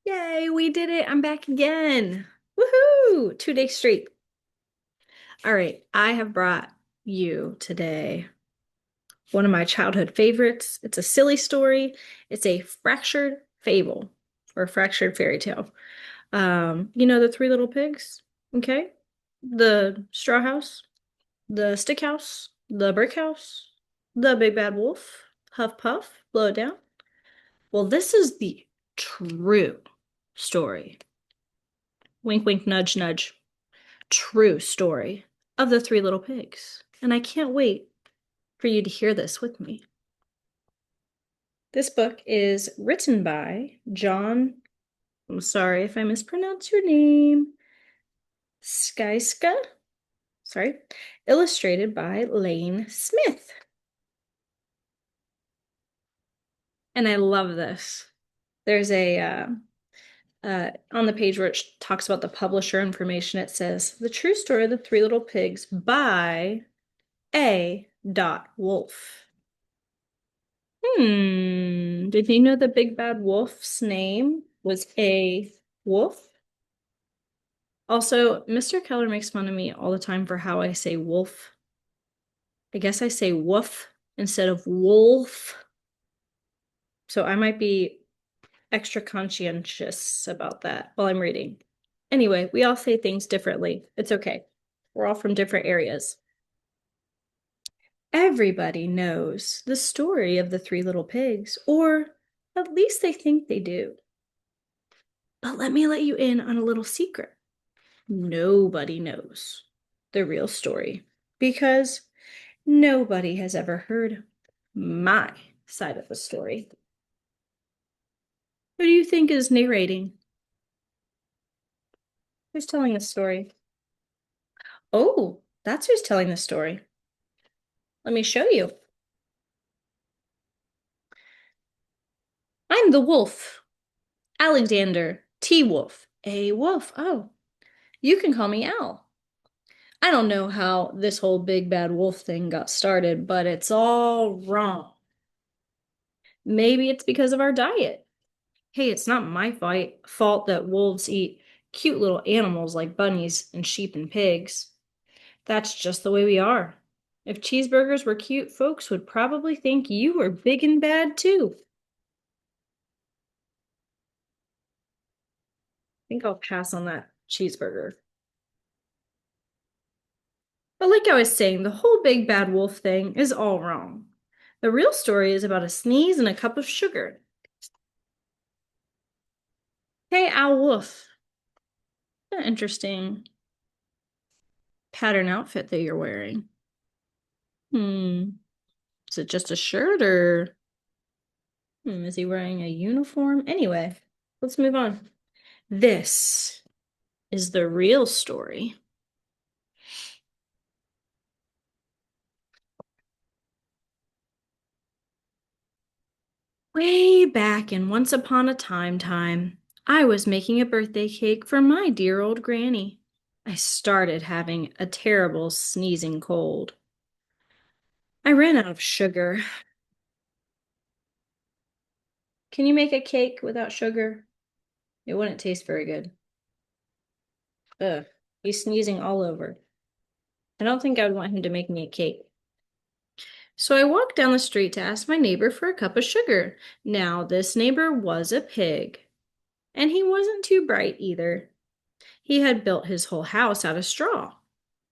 Yay, we did it. I'm back again. Woohoo! 2 days straight. All right, I have brought you today one of my childhood favorites. It's a silly story. It's a fractured fable or fractured fairy tale. The three little pigs, okay? The straw house, the stick house, the brick house, the big bad wolf, huff puff, blow it down. Well, this is the true story. Wink, wink, nudge, nudge. True story of the three little pigs. And I can't wait for you to hear this with me. This book is written by John, I'm sorry if I mispronounce your name, Skyska, sorry, illustrated by Lane Smith. And I love this. There's on the page where it talks about the publisher information, it says, The True Story of the Three Little Pigs by A. Wolf. Did you know the big bad wolf's name was a wolf? Also, Mr. Keller makes fun of me all the time for how I say wolf. I guess I say woof instead of wolf. So I might be extra conscientious about that while I'm reading. Anyway, we all say things differently. It's okay. We're all from different areas. Everybody knows the story of the three little pigs, or at least they think they do. But let me let you in on a little secret. Nobody knows the real story because nobody has ever heard my side of the story. Who do you think is narrating? Who's telling the story? Oh, that's who's telling the story. Let me show you. I'm the wolf, Alexander T. Wolf. A wolf. Oh, you can call me Al. I don't know how this whole big bad wolf thing got started, but it's all wrong. Maybe it's because of our diet. Hey, it's not my fault that wolves eat cute little animals like bunnies and sheep and pigs. That's just the way we are. If cheeseburgers were cute, folks would probably think you were big and bad too. I think I'll pass on that cheeseburger. But like I was saying, the whole big bad wolf thing is all wrong. The real story is about a sneeze and a cup of sugar. Hey, Owl Wolf. An interesting pattern outfit that you're wearing. Hmm. Is it just a shirt or is he wearing a uniform? Anyway, let's move on. This is the real story. Way back in Once Upon a Time, I was making a birthday cake for my dear old granny. I started having a terrible sneezing cold. I ran out of sugar. Can you make a cake without sugar? It wouldn't taste very good. Ugh, he's sneezing all over. I don't think I would want him to make me a cake. So I walked down the street to ask my neighbor for a cup of sugar. Now, this neighbor was a pig, and he wasn't too bright either. He had built his whole house out of straw.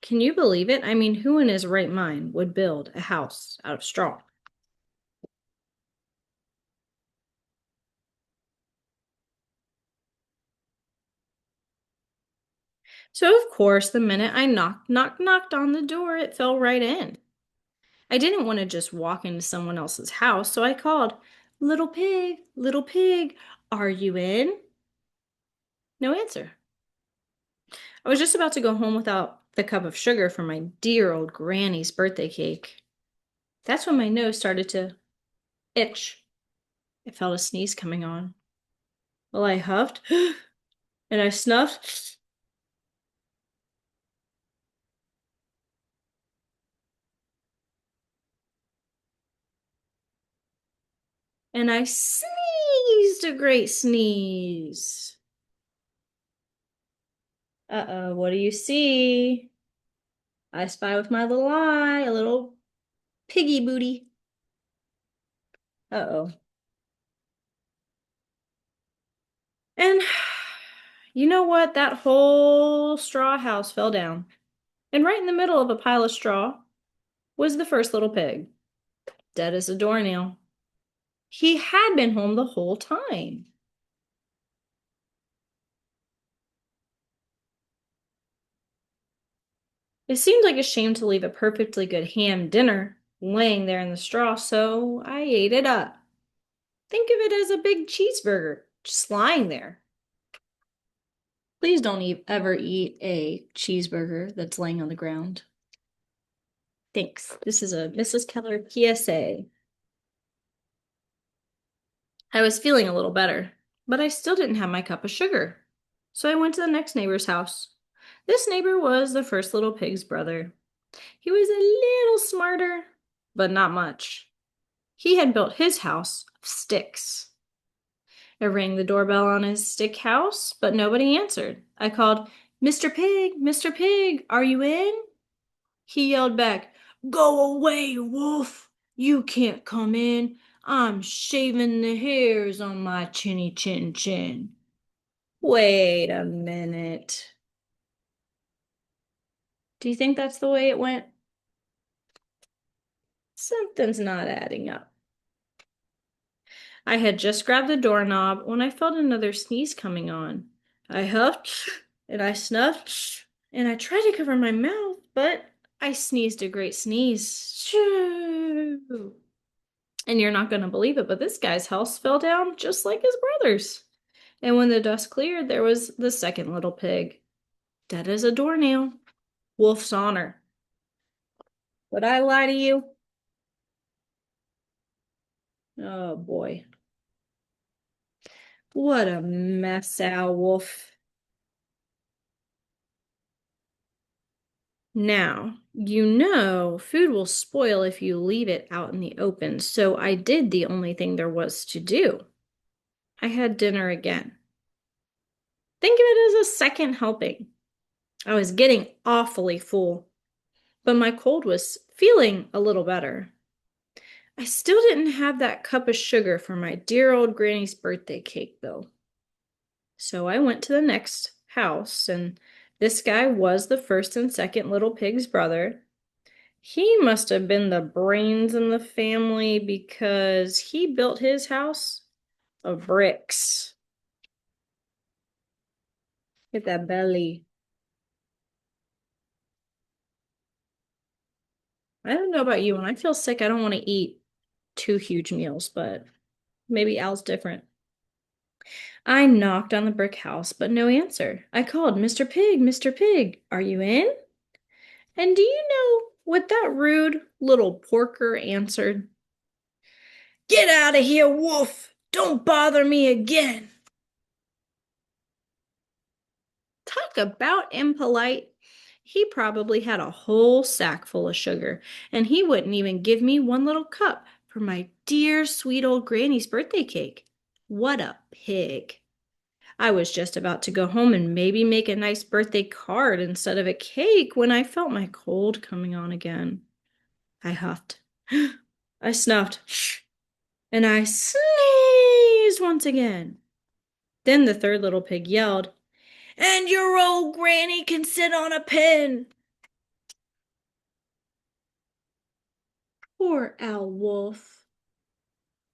Can you believe it? I mean, who in his right mind would build a house out of straw? So, of course, the minute I knocked on the door, it fell right in. I didn't want to just walk into someone else's house, so I called, little pig, are you in? No answer. I was just about to go home without the cup of sugar for my dear old granny's birthday cake. That's when my nose started to itch. I felt a sneeze coming on. Well, I huffed and I snuffed and I sneezed. sneezed a great sneeze. Uh-oh, what do you see? I spy with my little eye, a little piggy booty. Uh-oh. And you know what? That whole straw house fell down. And right in the middle of a pile of straw was the first little pig, dead as a doornail. He had been home the whole time. It seemed like a shame to leave a perfectly good ham dinner laying there in the straw, so I ate it up. Think of it as a big cheeseburger just lying there. Please don't ever eat a cheeseburger that's laying on the ground. Thanks. This is a Mrs. Keller PSA. I was feeling a little better, but I still didn't have my cup of sugar. So I went to the next neighbor's house. This neighbor was the first little pig's brother. He was a little smarter, but not much. He had built his house of sticks. I rang the doorbell on his stick house, but nobody answered. I called, Mr. Pig, Mr. Pig, are you in? He yelled back, Go away, wolf! You can't come in. I'm shaving the hairs on my chinny chin chin. Wait a minute. Do you think that's the way it went? Something's not adding up. I had just grabbed the doorknob when I felt another sneeze coming on. I huffed and I snuffed and I tried to cover my mouth, but I sneezed a great sneeze. Shoo! And you're not going to believe it, but this guy's house fell down just like his brother's. And when the dust cleared, there was the second little pig, dead as a doornail. Wolf's honor. Would I lie to you? Oh boy. What a mess, Al Wolf. Now, you know food will spoil if you leave it out in the open, so I did the only thing there was to do. I had dinner again. Think of it as a second helping. I was getting awfully full, but my cold was feeling a little better. I still didn't have that cup of sugar for my dear old granny's birthday cake, though. So I went to the next house, and this guy was the first and second little pig's brother. He must have been the brains in the family because he built his house of bricks. Get that belly. I don't know about you. When I feel sick, I don't want to eat two huge meals, but maybe Al's different. I knocked on the brick house, but no answer. I called, Mr. Pig, Mr. Pig, are you in? And do you know what that rude little porker answered? Get out of here, wolf! Don't bother me again! Talk about impolite. He probably had a whole sack full of sugar, and he wouldn't even give me one little cup for my dear sweet old granny's birthday cake. What a pig. I was just about to go home and maybe make a nice birthday card instead of a cake when I felt my cold coming on again. I huffed. I snuffed. And I sneezed once again. Then the third little pig yelled, And your old granny can sit on a pin. Poor Al Wolf.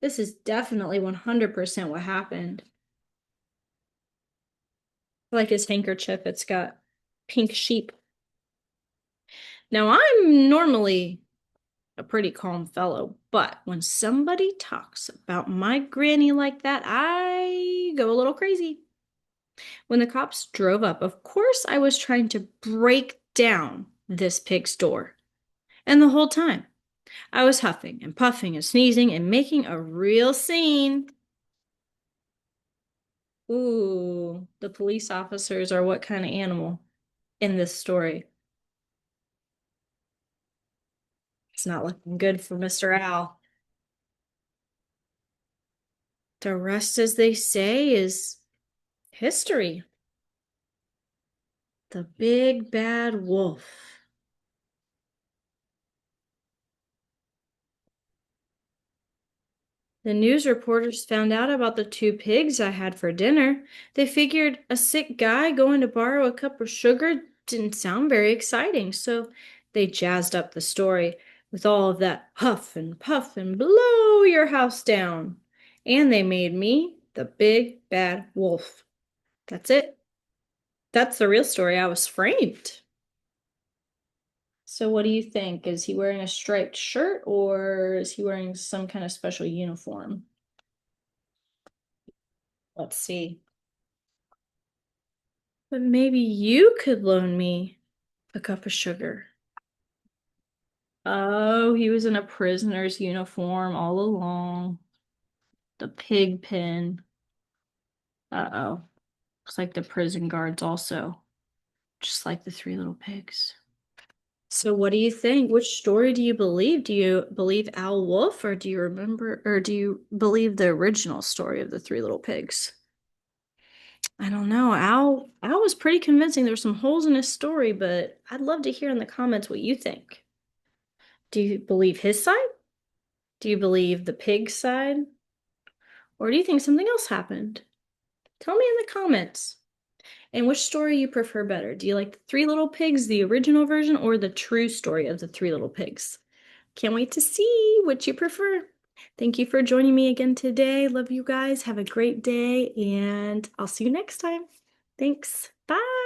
This is definitely 100% what happened. Like his handkerchief, it's got pink sheep. Now, I'm normally a pretty calm fellow, but when somebody talks about my granny like that, I go a little crazy. When the cops drove up, of course, I was trying to break down this pig's door. And the whole time, I was huffing and puffing and sneezing and making a real scene. Ooh, the police officers are what kind of animal in this story? It's not looking good for Mr. Al. The rest, as they say, is history. The big bad wolf. The news reporters found out about the two pigs I had for dinner. They figured a sick guy going to borrow a cup of sugar didn't sound very exciting, so they jazzed up the story with all of that huff and puff and blow your house down. And they made me the big bad wolf. That's it. That's the real story. I was framed. So what do you think? Is he wearing a striped shirt or is he wearing some kind of special uniform? Let's see. But maybe you could loan me a cup of sugar. Oh, he was in a prisoner's uniform all along. The pig pen. Uh-oh. Looks like the prison guards also. Just like the three little pigs. So what do you think? Which story do you believe? Do you believe Owl Wolf or do you remember or do you believe the original story of the three little pigs? I don't know. Al was pretty convincing. There's some holes in his story, but I'd love to hear in the comments what you think. Do you believe his side? Do you believe the pig's side? Or do you think something else happened? Tell me in the comments. And which story you prefer better? Do you like the Three Little Pigs, the original version, or the true story of the Three Little Pigs? Can't wait to see what you prefer. Thank you for joining me again today. Love you guys. Have a great day, and I'll see you next time. Thanks. Bye.